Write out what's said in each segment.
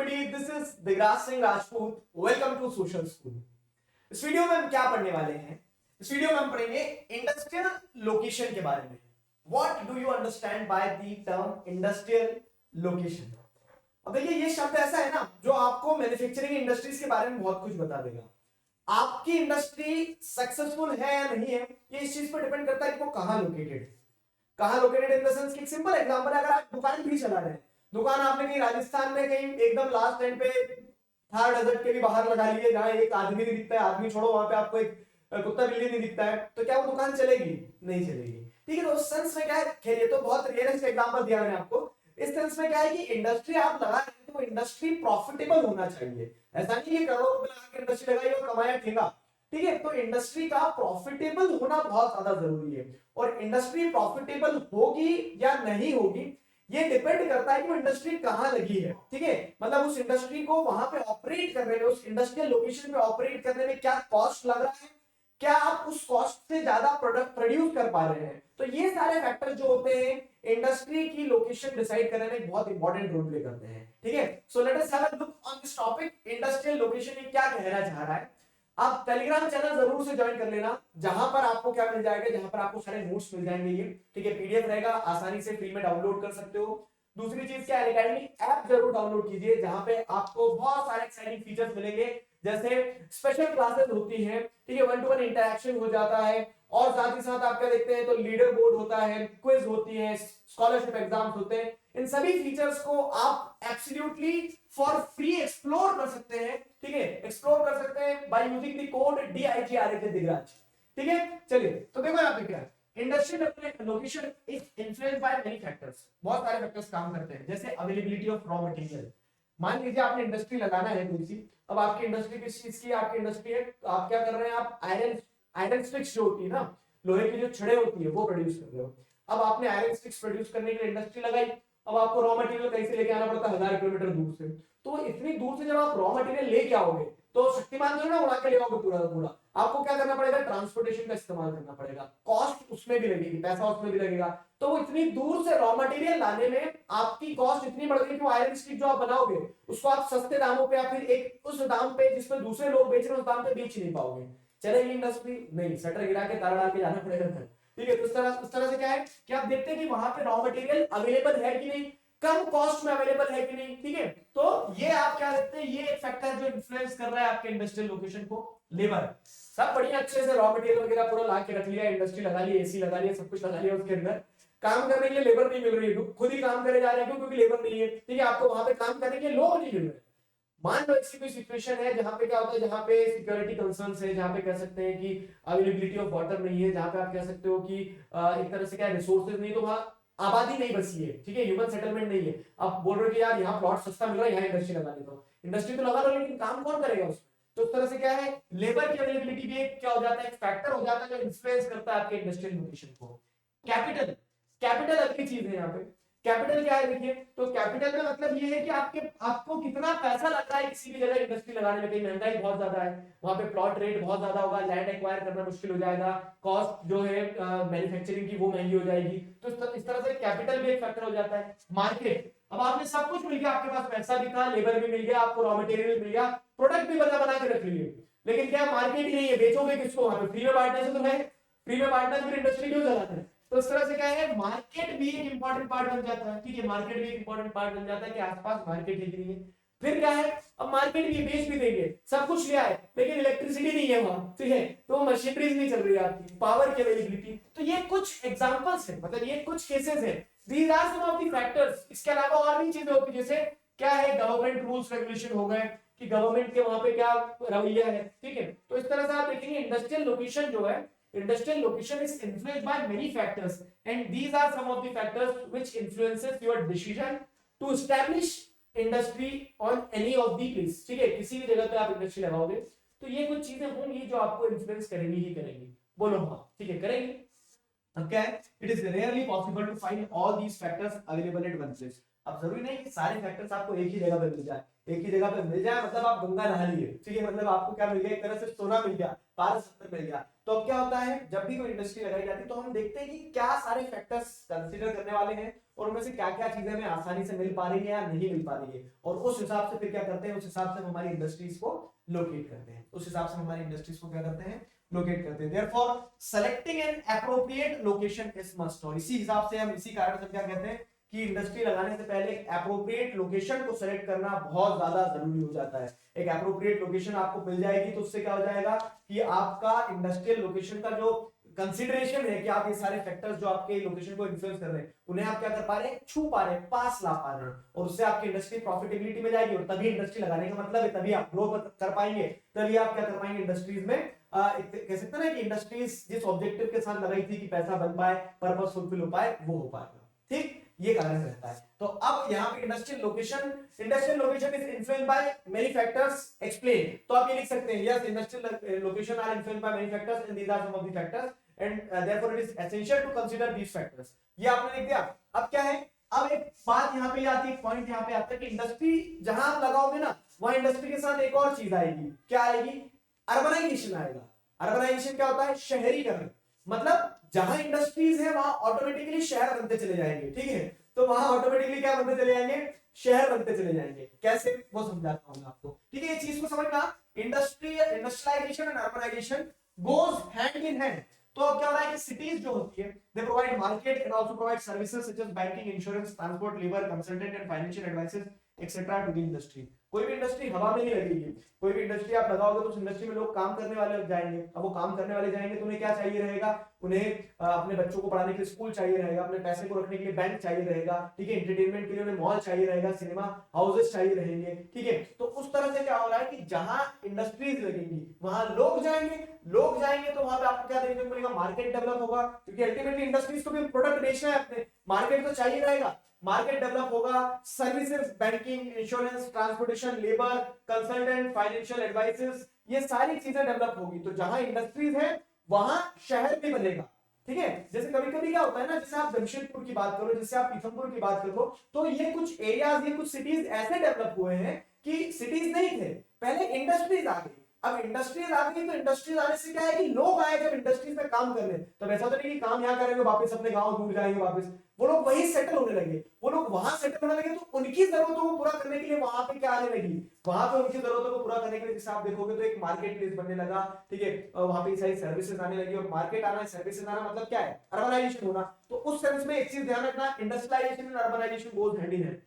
everybody, this is Digraj Singh Rajput. Welcome to social school. इस video में हम क्या पढ़ने वाले हैं? इस वीडियो में हम पढ़ेंगे इंडस्ट्रियल लोकेशन के बारे में. What do you understand by the term industrial location? अब देखिए ये शब्द ऐसा है ना जो आपको मैन्युफैक्चरिंग इंडस्ट्रीज के बारे में बहुत कुछ बता देगा. आपकी इंडस्ट्री सक्सेसफुल है या नहीं है ये इस चीज पर डिपेंड करता है कि वो कहाँ लोकेटेड इन द सेंस कि एक सिंपल एग्जांपल है, अगर आप दुकान भी चला रहे हैं, दुकान आपने कहीं राजस्थान में कहीं एकदम लास्ट टाइम पे थार डेजर्ट के भी बाहर लगा ली है जहां एक आदमी नहीं दिखता है, आदमी छोड़ो वहां पे आपको एक कुत्ता बिल्ली नहीं दिखता है, तो क्या वो दुकान चलेगी? नहीं चलेगी. ठीक है, तो उस सेंस में क्या है, खैर ये तो बहुत रेयरेस्ट एग्जांपल दिया मैंने आपको. इस सेंस में क्या है कि इंडस्ट्री आप लगा रहे हैं तो इंडस्ट्री प्रॉफिटेबल होना चाहिए. ऐसा नहीं है करोड़ों रुपए लगा के इंडस्ट्री लगाई और कमाया ठेगा. ठीक है, तो इंडस्ट्री का प्रॉफिटेबल होना बहुत ज्यादा जरूरी है. और इंडस्ट्री प्रॉफिटेबल होगी या नहीं होगी ये डिपेंड करता है कि वो इंडस्ट्री कहां लगी है. ठीक है, मतलब उस इंडस्ट्री को वहां पे ऑपरेट करने में, उस इंडस्ट्रियल लोकेशन पे ऑपरेट करने में क्या कॉस्ट लग रहा है, क्या आप उस कॉस्ट से ज्यादा प्रोडक्ट प्रोड्यूस कर पा रहे हैं. तो ये सारे फैक्टर जो होते हैं इंडस्ट्री की लोकेशन डिसाइड करने में बहुत इंपॉर्टेंट रोल प्ले करते हैं. ठीक है, so let us have a look on this topic. Industrial location ये क्या कहना चाह रहा है. आप टेलीग्राम चैनल जरूर से ज्वाइन कर लेना, जहां पर आपको क्या मिल जाएगा, जहां पर आपको सारे नोट्स मिल जाएंगे. ये ठीक है, पीडीएफ रहेगा, आसानी से फ्री में डाउनलोड कर सकते हो. दूसरी चीज क्या है, अकेडमी ऐप जरूर डाउनलोड कीजिए जहां पे आपको बहुत सारे एक्साइटिंग फीचर्स मिलेंगे, जैसे स्पेशल क्लासेस होती हैं. ठीक है, 1-to-1 इंटरेक्शन हो जाता है, और साथ ही साथ आप क्या देखते हैं तो लीडर बोर्ड होता है, क्विज होती है, स्कॉलरशिप एग्जाम्स होते हैं. इन सभी फीचर्स को आप एब्सोल्युटली फॉर फ्री एक्सप्लोर कर सकते हैं. ठीक है, एक्सप्लोर कर सकते हैं by using the code DIGRAJ Digraj. ठीक है, चलिए तो देखो यहाँ पे क्या है, industrial location is influenced by many factors. बहुत सारे फैक्टर्स काम करते हैं, जैसे अवेलेबिलिटी ऑफ रॉ मटेरियल. मान लीजिए आपने इंडस्ट्री लगाना है कोई सी, अब आपकी इंडस्ट्री किस चीज की, आपकी इंडस्ट्री है, तो आप क्या कर रहे हैं, आप आयरन स्टिक्स जो होती है ना, लोहे की जो छड़ें होती है वो प्रोड्यूस कर रहे हो. अब आपने आयरन स्टिक्स प्रोड्यूस करने के लिए इंडस्ट्री लगाई, अब आपको रॉ मटेरियल कहीं से लेके आना पड़ता है 1000 किलोमीटर दूर से. तो इतनी दूर से जब आप रॉ मटेरियल लेके आओगे तो शक्तिमान जो है ना उड़ा के ले आओगे पूरा पूरा, आपको क्या करना पड़ेगा, ट्रांसपोर्टेशन का इस्तेमाल करना पड़ेगा, कॉस्ट उसमें भी लगेगी, पैसा उसमें भी लगेगा. तो वो इतनी दूर से रॉ मटेरियल लाने में आपकी कॉस्ट इतनी बढ़ गई कि वो आयरन स्टिक जो आप बनाओगे उसको आप सस्ते दामों पे या फिर एक उस दाम पे जिसपे दूसरे लोग बेच रहे हैं उस दाम पे बेच नहीं पाओगे. चलेगी इंडस्ट्री? नहीं, शटर गिरा के ताला डाल के जाना पड़ेगा घर. ठीक है, तो उस तरह से क्या है कि आप देखते हैं कि वहां पे रॉ मटेरियल अवेलेबल है कि नहीं, कम कॉस्ट में अवेलेबल है कि नहीं. ठीक है, तो ये आप क्या देखते हैं, ये एक फैक्टर जो इन्फ्लुएंस कर रहा है आपके इंडस्ट्रियल लोकेशन को. लेबर सब बढ़िया अच्छे से रॉ मटेरियल वगैरह पूरा ला के रख लिया, इंडस्ट्री लगा ली, एसी लगा लिया, सब कुछ लगा लिया, उसके अंदर काम करने के लिए लेबर नहीं मिल रही है, खुद ही काम करे जा रहे हैं क्योंकि लेबर नहीं है. ठीक है, आपको वहां पे काम करने के लिए लोग नहीं मिल रहे. मान लो ऐसी कोई सिचुएशन है जहां पे क्या होता है, जहां पे सिक्योरिटी कंसर्न्स है, जहां पे कह सकते हैं कि अवेलेबिलिटी ऑफ वाटर नहीं है, जहां पे आप कह सकते हो कि एक तरह से क्या रिसोर्सेज नहीं, तो वहां आबादी नहीं बसी है. ठीक है, ह्यूमन सेटलमेंट नहीं है. आप बोल रहे हो कि यार यहाँ प्लॉट सस्ता मिल रहा है, यहाँ इंडस्ट्री लगा देता हूँ. इंडस्ट्री तो लगा लो लेकिन काम कौन करेगा उसमें. तो उस तरह से क्या है, लेबर की अवेलेबिलिटी भी एक क्या हो जाता है, एक फैक्टर हो जाता है जो इन्फ्लुएंस करता है आपके इंडस्ट्रियल लोकेशन को. कैपिटल कैपिटल अगली चीज है यहाँ पे. कैपिटल क्या है देखिए, तो कैपिटल का मतलब ये है कि आपको कितना पैसा लगता है किसी भी जगह इंडस्ट्री लगाने में. कहीं महंगाई बहुत ज्यादा है, वहां पे प्लॉट रेट बहुत ज्यादा होगा, लैंड एक्वायर करना मुश्किल हो जाएगा, कॉस्ट जो है मैन्युफैक्चरिंग की वो महंगी हो जाएगी. तो इस तरह से कैपिटल भी एक फैक्टर हो जाता है. मार्केट, अब आपने सब कुछ मिल गया, आपके पास पैसा भी था, लेबर भी मिल गया, आपको रॉ मटेरियल भी मिल गया, प्रोडक्ट भी बना के रख लिए, लेकिन क्या मार्केट ही नहीं है, बेचोगे किसको. वहां पे फ्री में बांटने से तो है, फ्री में बांटना फिर इंडस्ट्री क्यों चलाना है. तो इस तरह से क्या है, मार्केट भी एक इंपॉर्टेंट पार्ट बन जाता है. ठीक है, मार्केट भी एक इंपॉर्टेंट पार्ट बन जाता है कि आसपास मार्केट है कि नहीं है. फिर क्या है, अब मार्केट भी बेच भी देंगे, सब कुछ ले आए, लेकिन इलेक्ट्रिसिटी नहीं है वहां. ठीक है, तो मशीनरीज नहीं चल रही है आपकी, पावर की अवेलेबिलिटी. तो ये कुछ एग्जांपल्स है, मतलब ये कुछ केसेस है. These are some of the factors. इसके अलावा और भी चीजें होती है, जैसे क्या है, गवर्नमेंट रूल्स रेगुलेशन हो गए कि गवर्नमेंट के वहां पे क्या रवैया है. ठीक है, तो इस तरह से आप देखेंगे इंडस्ट्रियल लोकेशन जो है, industrial location is influenced by many factors and these are some of the factors which influences your decision to establish industry on any of the place. ठीक है, किसी भी जगह पे आप इंडस्ट्री लगाओगे तो ये कुछ चीजें होंगी जो आपको इन्फ्लुएंस करेंगी ही करेंगी. बोलो हाँ, ठीक है, करेंगी. Okay, it is rarely possible to find all these factors available at one place. अब जरूरी नहीं कि सारे फैक्टर्स आपको एक ही जगह पे मिल जाए, एक ही जगह पे मिल जाए मतलब आप गंगा नहा लिए, ठीक है, मतलब आपको क्या मिल गया, एक तरह से सोना मिल गया, पारस रत्न मिल गया। तो अब क्या होता है, जब भी कोई इंडस्ट्री लगाई जाती है तो हम देखते हैं कि क्या सारे फैक्टर्स कंसीडर करने वाले हैं और उनमें से क्या क्या चीजें हमें आसानी से मिल पा रही है या नहीं मिल पा रही है, और उस हिसाब से फिर क्या करते हैं, उस हिसाब से हम हमारी इंडस्ट्रीज को लोकेट करते हैं, उस हिसाब से हम हमारी इंडस्ट्रीज को क्या करते हैं, लोकेट करते हैं। Therefore selecting N appropriate location is must, और इसी हिसाब से हम इसी कारण से क्या कहते हैं कि इंडस्ट्री लगाने से पहले एक एप्रोप्रिएट लोकेशन को सेलेक्ट करना बहुत ज्यादा जरूरी हो जाता है। एक एप्रोप्रिएट लोकेशन आपको मिल जाएगी तो उससे क्या हो जाएगा कि आपका इंडस्ट्रियल लोकेशन का जो कंसीडरेशन है कि आप ये सारे फैक्टर्स जो आपके लोकेशन को इन्फ्लुएंस कर रहे हैं उन्हें आप क्या कर पा रहे हैं, छू पा रहे हैं, पास ला पा रहे हैं, और उससे आपकी इंडस्ट्री प्रॉफिटेबिलिटी में जाएगी, और तभी इंडस्ट्री लगाने का मतलब है तभी आप ग्रो कर पाएंगे, तभी आप क्या कर पाएंगे इंडस्ट्रीज में कह सकते हैं ना कि इंडस्ट्रीज जिस ऑब्जेक्टिव के साथ लगाई थी कि पैसा बन पाए, पर्पस फुलफिल हो पाए, वो हो पाएगा। ठीक, ये कारण रहता है। तो अब यहाँ पे industrial location is influenced by many factors explain, तो आप ये लिख सकते हैं yes industrial location are influenced by many factors and these are some of the factors and therefore it is essential to consider these factors. ये आपने लिख दिया। अब क्या है, अब एक बात यहाँ पे आती है, एक पॉइंट यहाँ पे आता है कि इंडस्ट्री जहां आप लगाओगे ना वहां इंडस्ट्री के साथ एक और चीज आएगी, क्या आएगी, अर्बनाइजेशन आएगा। अर्बनाइजेशन क्या होता है, शहरीकरण, मतलब जहां इंडस्ट्रीज है वहां ऑटोमेटिकली शहर बनते चले जाएंगे, ठीक है, तो वहां ऑटोमेटिकली क्या बनते चले जाएंगे, शहर बनते चले जाएंगे। कैसे, वो समझाता हूं मैं आपको, ठीक है, ये चीज को समझना, industrialisation and urbanisation goes hand in hand. तो अब क्या हो रहा है कि सिटीज जो होती है they provide market and also provide services such as banking, insurance, transport, labour, consultant and financial advices etcetera to the industry. कोई भी इंडस्ट्री हवा में नहीं लगेगी, कोई भी इंडस्ट्री आप लगाओगे तो उस इंडस्ट्री में लोग काम करने वाले जाएंगे। अब वो काम करने वाले जाएंगे तो उन्हें क्या चाहिए रहेगा, उन्हें अपने बच्चों को पढ़ाने के लिए स्कूल चाहिए रहेगा, अपने पैसे को रखने के लिए बैंक चाहिए रहेगा, ठीक है, एंटरटेनमेंट के लिए उन्हें मॉल चाहिए रहेगा, सिनेमा हाउसेस चाहिए रहेंगे, ठीक है। तो उस तरह से क्या हो रहा है कि जहां इंडस्ट्रीज लगेंगी वहां लोग जाएंगे, लोग जाएंगे तो वहां पे आपको क्या देखने को मिलेगा, मार्केट डेवलप होगा, क्योंकि अल्टीमेटली इंडस्ट्रीज को भी प्रोडक्ट बेचना है, अपने मार्केट तो चाहिए रहेगा, मार्केट डेवलप होगा, services, banking, insurance, transportation, labour, consultant, financial advices, ये सारी चीजें डेवलप होगी। तो जहां इंडस्ट्रीज है वहां शहर भी बनेगा, ठीक है। जैसे कभी कभी क्या होता है ना, जैसे आप जमशेदपुर की बात करो, जैसे आप पीथमपुर की बात करो, तो ये कुछ एरियाज, ये कुछ सिटीज ऐसे डेवलप हुए हैं कि सिटीज नहीं थे, पहले इंडस्ट्रीज आ गई। अब इंडस्ट्रीज आ गई तो इंडस्ट्रीज आने से क्या है कि लोग आए जब इंडस्ट्रीज में काम करने, तब ऐसा तो नहीं कि काम यहाँ करेंगे वापस अपने गांव दूर जाएंगे वापस, वो लोग वहीं सेटल होने लगे, वो लोग वहां सेटल होने लगे, तो उनकी जरूरतों को पूरा करने के लिए वहां पे क्या आने लगी, वहां पे उनकी जरूरतों को पूरा करने के लिए जैसे आप देखोगे तो एक मार्केट प्लेस बनने लगा, ठीक है, वहां पे सारी सर्विसेज आने लगी, और मार्केट आना, सर्विसेज आना मतलब क्या है, अर्बनाइजेशन होना। तो उस सेंस में एक चीज ध्यान रखना, industrialisation and urbanisation goes hand in hand.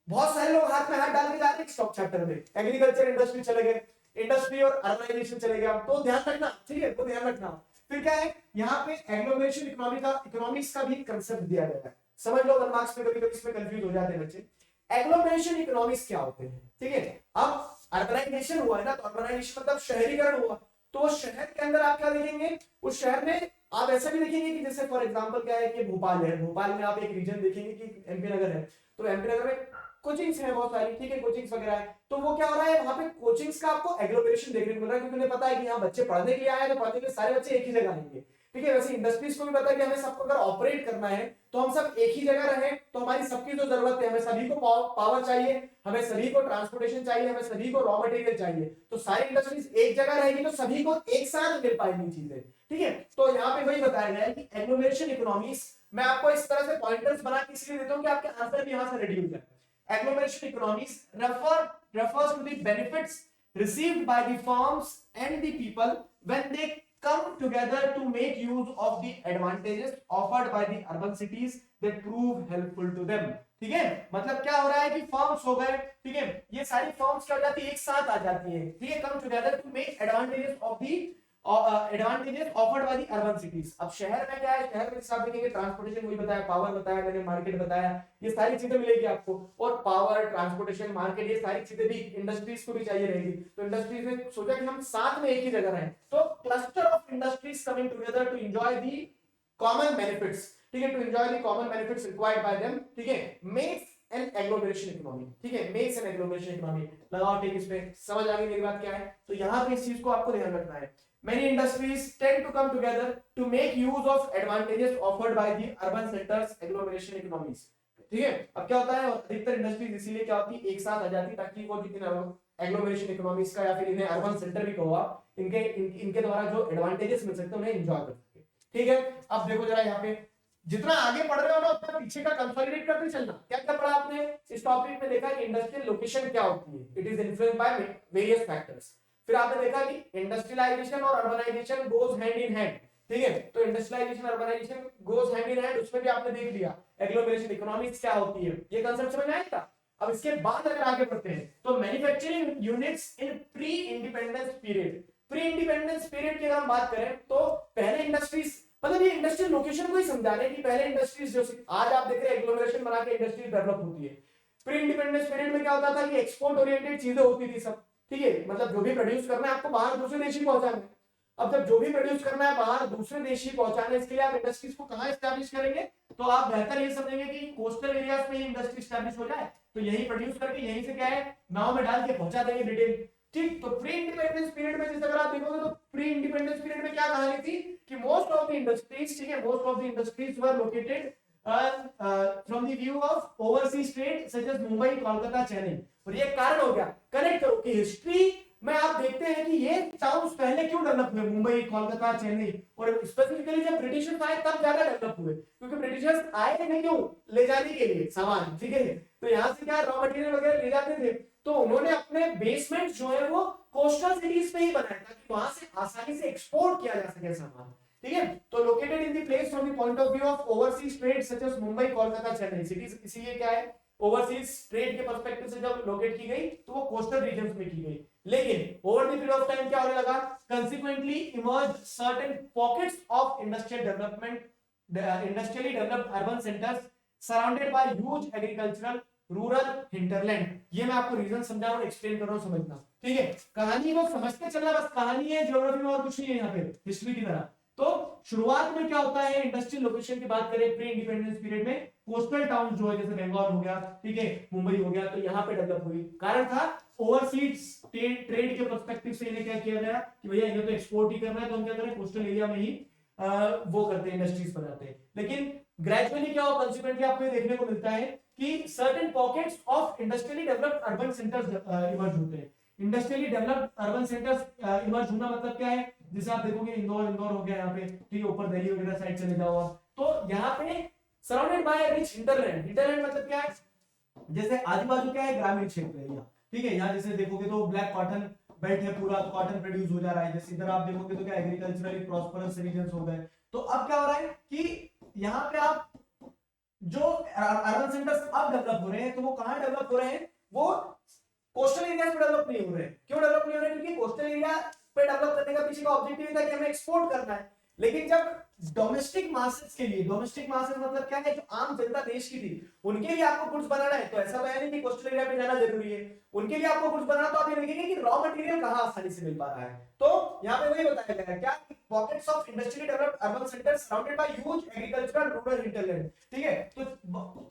बहुत सारे लोग हाथ में हाथ डाल के जा रहे हैं स्टॉक चैप्टर में, एग्रीकल्चर इंडस्ट्री चले गए, इंडस्ट्री और अर्बनाइजेशन चले गया, तो ध्यान रखना, ठीक है, तो ध्यान रखना। फिर क्या है, यहाँ पे एग्लोमरेशन इकोनॉमिक्स का भी कंसेप्ट दिया गया है, समझ लो, 1 मार्क्स में कभी कभी इसमें कंफ्यूज हो जाते हैं बच्चे। एग्लोमरेशन इकोनॉमिक्स क्या होते हैं, ठीक है। अब अर्बनाइजेशन हुआ है ना, तो अर्बनाइजेशन मतलब शहरीकरण हुआ, तो शहर के अंदर आप क्या देखेंगे, उस शहर में आप ऐसा भी देखेंगे कि जैसे फॉर एग्जांपल क्या है कि भोपाल है, भोपाल में आप एक रीजन देखेंगे कि एमपी नगर है, तो एमपी नगर में कोचिंग्स है बहुत सारी, ठीक है, कोचिंग्स वगैरह है, तो वो क्या हो रहा है, वहां पे कोचिंग्स का आपको एग्लोमरेशन देखने को मिल रहा है, क्योंकि उन्हें पता है कि यहाँ बच्चे पढ़ने के लिए आए हैं, तो पढ़ने के लिए सारे बच्चे एक ही जगह आएंगे, ठीक है। वैसे इंडस्ट्रीज को भी पता है कि हमें सबको अगर ऑपरेट करना है तो हम सब एक ही जगह रहे, तो हमारी सबकी जो जरूरत है, हमें सभी को पावर चाहिए, हमें सभी को ट्रांसपोर्टेशन चाहिए, हमें सभी को रॉ मटेरियल चाहिए, तो सारी इंडस्ट्रीज एक जगह रहेगी तो सभी को एक साथ मिल पाएंगी चीजें, ठीक है। तो यहाँ पे वही बताया गया है कि एग्लोमरेशन इकोनॉमिक्स, मैं आपको इस तरह से पॉइंटर्स बना के इसलिए देता हूँ कि आपके आंसर भी यहाँ से रेडी हो जाए। Agglomeration economies refers to the benefits received by the firms and the people when they come together to make use of the advantages offered by the urban cities that prove helpful to them, ठीक है। मतलब क्या हो रहा है कि firms हो गए, ठीक है, ये सारी फर्म्स क्या हो जाती है, एक साथ आ जाती है, ठीक है, come together to make advantages of the advantages offered by the urban cities. अब शहर में क्या है, शहर में हिसाब देखेंगे, ट्रांसपोर्टेशन वही बताया, पावर बताया मैंने, मार्केट बताया, ये सारी चीजें मिलेगी आपको, और पावर, ट्रांसपोर्टेशन, मार्केट, ये सारी चीजें भी इंडस्ट्रीज को भी चाहिए रहेगी, तो इंडस्ट्रीज ने सोचा कि हम साथ में एक ही जगह रहें, तो cluster of industries coming together to enjoy the common benefits, ठीक है, to enjoy the common benefits required by them, ठीक है, मेक्स एन एग्लोमरेशन इकोनॉमी, ठीक है, मेक्स एन एग्लोमरेशन इकोनॉमी। लगाओ टिक, इस पे समझ आ गई मेरी बात क्या है। तो यहाँ पे इस चीज को आपको ध्यान रखना है, many industries tend to come together to make use of advantages offered by the urban centers, agglomeration economies, ठीक है। अब क्या होता है, अधिकतर इंडस्ट्रीज इसीलिए क्या होती है एक साथ आ जाती ताकि वो एग्लोमरेशन इकोनॉमिक्स का या फिर इन्हें अर्बन सेंटर भी कहो आप, इनके द्वारा जो एडवांटेजेस मिल सकते हैं उन्हें एंजॉय कर सके। ठीक है। अब देखो जरा यहाँ पे जितना आगे पढ़ रहे हो ना उतना पीछे का कंसोलिडेट करते चलना। क्या क्या पढ़ा आपने इस टॉपिक में, देखा कि इंडस्ट्रियल लोकेशन क्या होती है, it is influenced by various factors. फिर आपने देखा कि इंडस्ट्रियलाइजेशन और urbanisation goes hand in hand. ठीक है, तो industrialisation urbanisation goes hand in hand, उसमें भी आपने देख लिया एग्लोमरेशन इकोनॉमिक्स क्या होती है, ये कांसेप्ट समझ में आया था। अब इसके बाद अगर आगे बढ़ते हैं तो manufacturing units in pre independence period. Pre independence period की अगर हम बात करें तो पहले इंडस्ट्रीज, मतलब ये इंडस्ट्रियल लोकेशन को ही समझा रहे हैं कि पहले इंडस्ट्रीज जो आज आप देख रहे हैं एग्लोमरेशन बना के इंडस्ट्रीज डेवलप होती है। प्री इंडिपेंडेंस पीरियड में क्या होता था कि एक्सपोर्ट ओरिएंटेड चीजें होती थी सब। ठीक है, मतलब जो भी प्रोड्यूस करना है आपको बाहर दूसरे देश ही पहुंचाना है। अब जब जो भी प्रोड्यूस करना है बाहर दूसरे देश ही पहुंचाना है, इसके लिए आप इंडस्ट्रीज को कहां एस्टैब्लिश करेंगे, तो आप बेहतर ये समझेंगे कि कोस्टल एरियाज में ही इंडस्ट्री एस्टैब्लिश हो जाए, तो यही प्रोड्यूस करके यहीं से क्या है नाव में डाल के पहुंचा देंगे रिटेल। ठीक, तो प्री इंडिपेंडेंस पीरियड में जैसे अगर आप देखोगे तो प्री इंडिपेंडेंस पीरियड में क्या कहानी थी कि मोस्ट ऑफ द इंडस्ट्रीज, ठीक है, most of the industries were located from the view of overseas trade such as Mumbai, Kolkata, Chennai. और ये कारण हो गया, कनेक्ट करो कि हिस्ट्री में आप देखते हैं कि ये टाउन्स पहले क्यों डेवलप हुए, मुंबई, कोलकाता, चेन्नई, और स्पेसिफिकली जब ब्रिटिशर्स आए तब ज्यादा डेवलप हुए, क्योंकि ब्रिटिशर्स आए थे क्यों, ले जाने के लिए सामान। ठीक है, तो यहाँ से क्या रॉ मटेरियल वगैरह ले जाते थे, तो उन्होंने अपने बेसमेंट जो है वो कोस्टल सिटीज पे ही बनाया ताकि वहां से आसानी से एक्सपोर्ट किया जा सके सामान। ठीक है, तो located in the place from the point of view of overseas trade such as Mumbai, Kolkata, Chennai cities, इसीलिए क्या है ओवरसीज ट्रेड के पर्सपेक्टिव से जब लोकेट की गई तो वो कोस्टल रीजन्स में की गई। लेकिन over the period of time क्या होने लगा, consequently emerge certain pockets of industrial development, industrially developed urban centres surrounded by huge agricultural rural hinterland. ये मैं आपको रीजन समझा और एक्सप्लेन कर रहा हूं, समझना। ठीक है, कहानी को समझते चलना, बस कहानी है ज्योग्राफी में और कुछ नहीं है यहाँ पे हिस्ट्री की तरह। तो शुरुआत में क्या होता है, इंडस्ट्रियल लोकेशन की बात करें प्री इंडिपेंडेंस पीरियड में कोस्टल टाउन जो है जैसे बंगाल हो गया, ठीक है, मुंबई हो गया, तो यहाँ पे डेवलप हुई। कारण था ओवरसीज ट्रेड के पर्सपेक्टिव से इन्हें क्या किया गया कि भैया इन्हें तो एक्सपोर्ट ही करना है, तो हम क्या करें कोस्टल एरिया में ही वो करते हैं, इंडस्ट्रीज बनाते हैं। लेकिन ग्रेजुअली क्या हो, कंसिक्वेंटली आपको ये देखने को मिलता है कि certain pockets of industrially developed urban centres emerge होते हैं। Industrially developed urban centres emerge होना मतलब क्या है, जैसे आप देखोगे इंदौर हो गया यहाँ पे, ठीक है, ऊपर दिल्ली वगैरह साइड चले जाओ आप, तो यहाँ पे surrounded by rich hinterland. Hinterland मतलब क्या है, जैसे आजू बाजू क्या है ग्रामीण क्षेत्र है यहाँ। ठीक है, यहाँ जैसे देखोगे तो ब्लैक कॉटन बेल्ट है पूरा, तो कॉटन प्रोड्यूस हो जा रहा है। जैसे इधर आप देखोगे तो क्या एग्रीकल्चरली प्रॉस्परस रीजन्स हो गए। तो अब क्या हो रहा है कि यहाँ पे आप जो अर्बन सेंटर्स अब डेवलप हो रहे हैं, तो वो कहां डेवलप हो रहे हैं, वो कोस्टल एरिया पे डेवलप नहीं हो रहे हैं। क्यों डेवलप नहीं हो रहे हैं, क्योंकि कोस्टल एरिया पे डेवलप करने का पीछे का ऑब्जेक्टिव था कि हमें एक्सपोर्ट करना है। लेकिन जब डोमेस्टिक मासेस के लिए, डोमेस्टिक मासेस मतलब क्या है, जो आम जनता देश की थी, उनके लिए आपको गुड्स बनाना है, तो ऐसा तो है नहीं कि कोस्टल एरिया पे जाना जरूरी है। उनके लिए आपको गुड्स बनाना, तो आप ये देखेंगे कि रॉ मटेरियल कहां आसानी से मिल पा रहा है। तो यहाँ पे वही बताया गया है क्या, pockets of industrially developed urban centres surrounded by huge agricultural rural hinterland. ठीक है, तो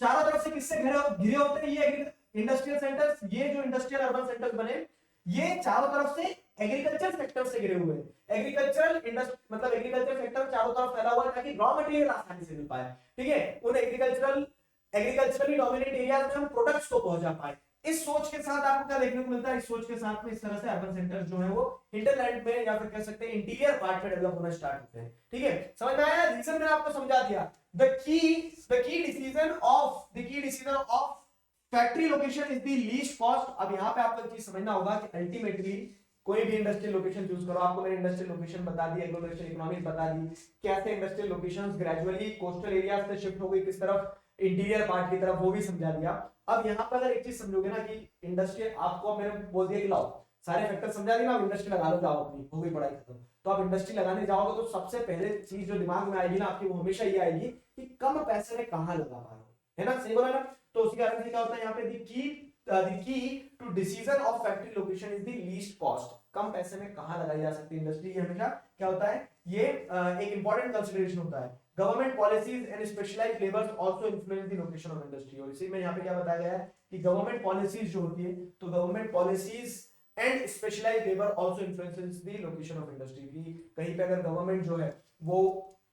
चारों तरफ से किससे घिरे होते हैं ये इंडस्ट्रियल सेंटर्स, ये जो इंडस्ट्रियल अर्बन सेंटर्स बने ये चारों तरफ से एग्रीकल्चर सेक्टर से घिरे हुए हैं। एग्रीकल्चरल इंडस्ट्री मतलब एग्रीकल्चर सेक्टर चारों तरफ फैला हुआ है ताकि रॉ मटेरियल आसानी से मिल पाए। ठीक है, उन एग्रीकल्चरली डोमिनेट एरियाज में हम प्रोडक्ट्स को पहुंचा पाए। इस सोच के साथ आपको क्या देखने को मिलता है, इस सोच के साथ में इस तरह से अर्बन सेंटर जो है वो हिंटरलैंड में या फिर कह सकते हैं इंटीरियर पार्ट में डेवलप होना स्टार्ट होते हैं। ठीक है, समझ में आया, रीजन मैंने आपको समझा दिया। The key decision of factory location is the least cost. अब यहाँ पे आपको एक चीज समझना होगा कि अल्टीमेटली कोई भी इंडस्ट्रियल लोकेशन चूज करो, आपको मैंने इंडस्ट्रियल लोकेशन बता दी, एग्लोमरेशन इकोनॉमिक्स बता दी, कैसे industrial locations gradually coastal areas से शिफ्ट हो गई किस तरफ, इंटीरियर पार्ट की तरफ, वो भी समझा दिया। अब यहाँ पर अगर एक चीज समझोगे ना कि इंडस्ट्रियल, आपको मैंने बोल दिया कि लाओ सारे फैक्टर समझा दिए ना, इंडस्ट्री लगा लो, जाओ अपनी हो गई पढ़ाई खत्म। तो आप इंडस्ट्री लगाने जाओगे तो सबसे पहले चीज जो दिमाग में आएगी ना आपकी, वो हमेशा ये आएगी कि कम पैसे में कहाँ लगा पा रहा हूँ, है ना, सही बोला ना। तो उसके कारण से क्या होता है यहाँ पे the key to decision of factory location is the least cost। कम पैसे में कहां लगाई जा सकती है इंडस्ट्री, ये हमेशा क्या होता है, ये एक इंपॉर्टेंट कंसीडरेशन होता है। Government policies and specialised labours also influence the location of industry. और इसी में यहाँ पे क्या बताया गया है कि गवर्नमेंट पॉलिसीज जो होती है, तो government policies and specialised labour also influences the location of industry. की कहीं पे अगर गवर्नमेंट जो है वो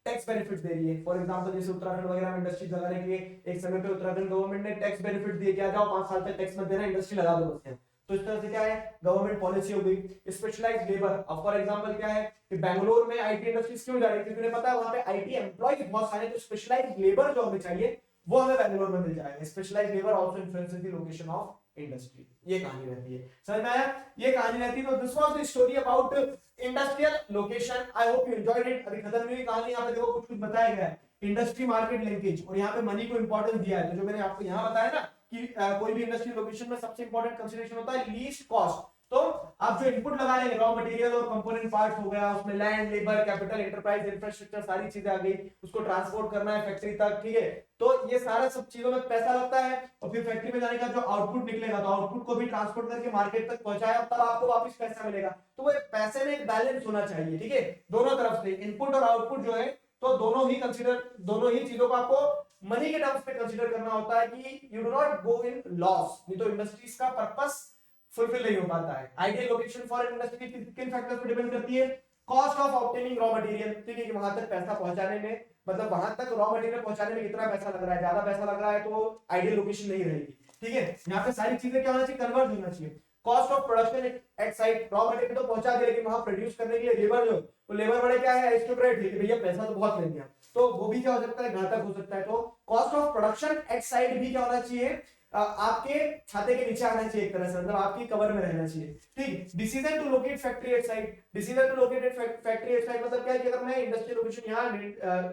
टैक्स बेनिफिट दे रही है। फॉर एग्जांपल जैसे उत्तराखंड वगैरह में इंडस्ट्री लगाने के लिए एक समय पे उत्तराखंड गवर्नमेंट ने टैक्स बेनिफिट दिए कि आ जाओ 5 साल तक टैक्स मत देना, इंडस्ट्री लगा दो बस। तो इस तरह से क्या है गवर्नमेंट पॉलिसी हो गई। स्पेशलाइज्ड लेबर, अब फॉर एग्जांपल क्या है कि बैंगलोर में आईटी इंडस्ट्रीज क्यों जा रही है, क्योंकि उन्हें पता है वहां पे आईटी एम्प्लॉयज बहुत सारे, तो स्पेशलाइज्ड लेबर जो हमें चाहिए वो हमें बैंगलोर में मिल जाएगा। Specialised labour also influences the location of industry. ये कहानी रहती है, समझ में आया? ये कहानी रहती है। तो this was the story about industrial location. I hope you enjoyed it. अभी खत्म नहीं हुई कहानी, यहाँ पे देखो कुछ कुछ बताया गया है, इंडस्ट्री मार्केट लिंकेज, और यहाँ पे मनी को इंपॉर्टेंस दिया है। तो जो मैंने आपको यहाँ बताया ना कि कोई भी इंडस्ट्री लोकेशन में सबसे इंपॉर्टेंट कंसीडरेशन होता है लीस्ट कॉस्ट। तो आप जो इनपुट लगा रहे हैं रॉ मटेरियल और कंपोनेंट पार्ट हो गया, उसमें land, labour, capital, enterprise, infrastructure, सारी चीजें आ गई, उसको ट्रांसपोर्ट करना है फैक्ट्री तक, ठीक है? तो ये सारा सब चीजों में पैसा लगता है, और फिर फैक्ट्री में जाने का जो आउटपुट निकलेगा, तो आउटपुट को भी ट्रांसपोर्ट करके मार्केट तक पहुंचाया, तब आपको वापस पैसा मिलेगा। तो वो पैसे में एक बैलेंस होना चाहिए, ठीक है? दोनों तरफ से इनपुट और आउटपुट जो है, तो दोनों ही चीजों को आपको मनी के टर्म्स में कंसीडर करना होता है कि you do not go in loss, नहीं तो इंडस्ट्रीज का पर्पस फुलफिल नहीं हो पाता है। आइडियल लोकेशन फॉर इंडस्ट्री किन फैक्टर्स पे डिपेंड करती है? Cost of obtaining raw material, ठीक है, कि वहां तक पैसा पहुंचाने में, मतलब वहां तक रॉ मटेरियल पहुंचाने में कितना पैसा लग रहा है, ज्यादा पैसा लग रहा है तो आइडियल लोकेशन नहीं रहेगी, ठीक है? यहाँ पे सारी चीजें क्या होना चाहिए, कन्वर्ज होना चाहिए। Cost of production at site, raw material तो पहुंचा दिया, लेकिन वहां प्रोड्यूस करने के लिए लेबर जो, तो लेबर बड़े क्या है एस्टिमेट, लेकिन भैया पैसा तो बहुत लेंगे, तो वो भी क्या हो सकता है, घातक हो सकता है। तो cost of production at site भी क्या होना चाहिए, आपके छाते के नीचे आना चाहिए, एक तरह से, मतलब आपकी कवर में रहना चाहिए, ठीक? Decision to locate factory at site, decision to locate factory at site मतलब क्या है कि अगर मैं इंडस्ट्रियल लोकेशन यहाँ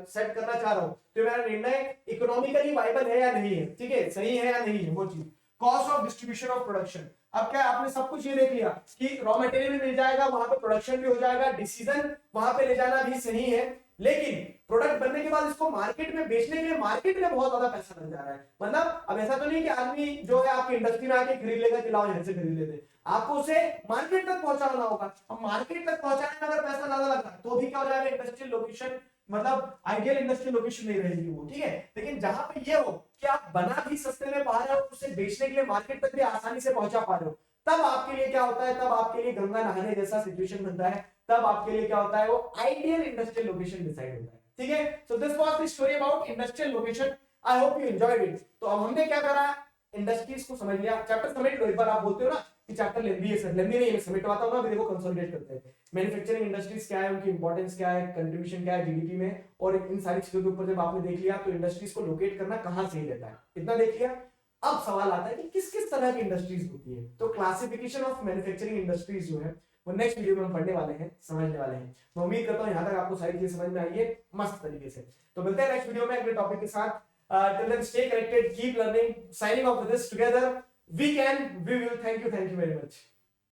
सेट करना चाह रहा हूँ, तो मेरा निर्णय इकोनॉमिकली वायबल है या नहीं है, ठीक है, सही है या नहीं है, वो चीज। Cost of distribution of production, अब क्या आपने सब कुछ ये देख लिया कि रॉ मटेरियल भी मिल जाएगा, वहां पे प्रोडक्शन भी हो जाएगा, डिसीजन वहां पे ले जाना भी सही है, लेकिन प्रोडक्ट बनने के बाद इसको मार्केट में बेचने के लिए मार्केट में बहुत ज्यादा पैसा लग जा रहा है। मतलब अब ऐसा तो नहीं कि आदमी जो है आपकी इंडस्ट्री में आके खरीद लेगा कि लाओ यहाँ से खरीद लेते, आपको उसे मार्केट तक पहुंचाना होगा। अब मार्केट तक पहुंचाने में अगर पैसा ज्यादा लग रहा है तो भी क्या हो जाएगा, इंडस्ट्रियल लोकेशन, मतलब आइडियल इंडस्ट्रियल लोकेशन नहीं रहेगी वो, ठीक है? लेकिन जहां पे ये हो कि आप बना भी सस्ते में पा रहे हो, उसे बेचने के लिए मार्केट तक भी आसानी से पहुंचा पा रहे हो, तब आपके लिए क्या होता है, तब आपके लिए गंगा नहाने जैसा सिचुएशन बनता है, तब आपके लिए क्या होता है, वो आइडियल इंडस्ट्रियल लोकेशन डिसाइड होता है, ठीक है? So this was the story about industrial location. I hope you enjoyed it. तो अब हमने क्या करा, इंडस्ट्रीज को समझ लिया, चैप्टर समेट लो एक बार। आप बोलते हो ना कि चैप्टर लेंदी है सर, लेंदी नहीं है, मैं समेटवाता हूं ना, अभी देखो कंसोलिडेट करते हैं। मैन्युफैक्चरिंग इंडस्ट्रीज क्या है, उनकी इंपॉर्टेंस क्या है, कंट्रीब्यूशन क्या है जीडीपी में, और इन सारी चीजों के ऊपर जब आपने देख लिया तो इंडस्ट्रीज को लोकेट करना कहां सही रहता है, इतना देख लिया। अब सवाल आता है कि किस किस तरह की इंडस्ट्रीज होती है। तो क्लासिफिकेशन ऑफ मैन्युफैक्चरिंग इंडस्ट्रीज जो है वो नेक्स्ट वीडियो में हम पढ़ने वाले हैं, समझने वाले हैं। मैं उम्मीद करता हूं यहां तक आपको सारी चीजें समझ में आई है मस्त तरीके से। तो मिलते हैं नेक्स्ट वीडियो में अगले टॉपिक के साथ। Till then stay connected, keep learning, signing off this together we can, we will. Thank you very much.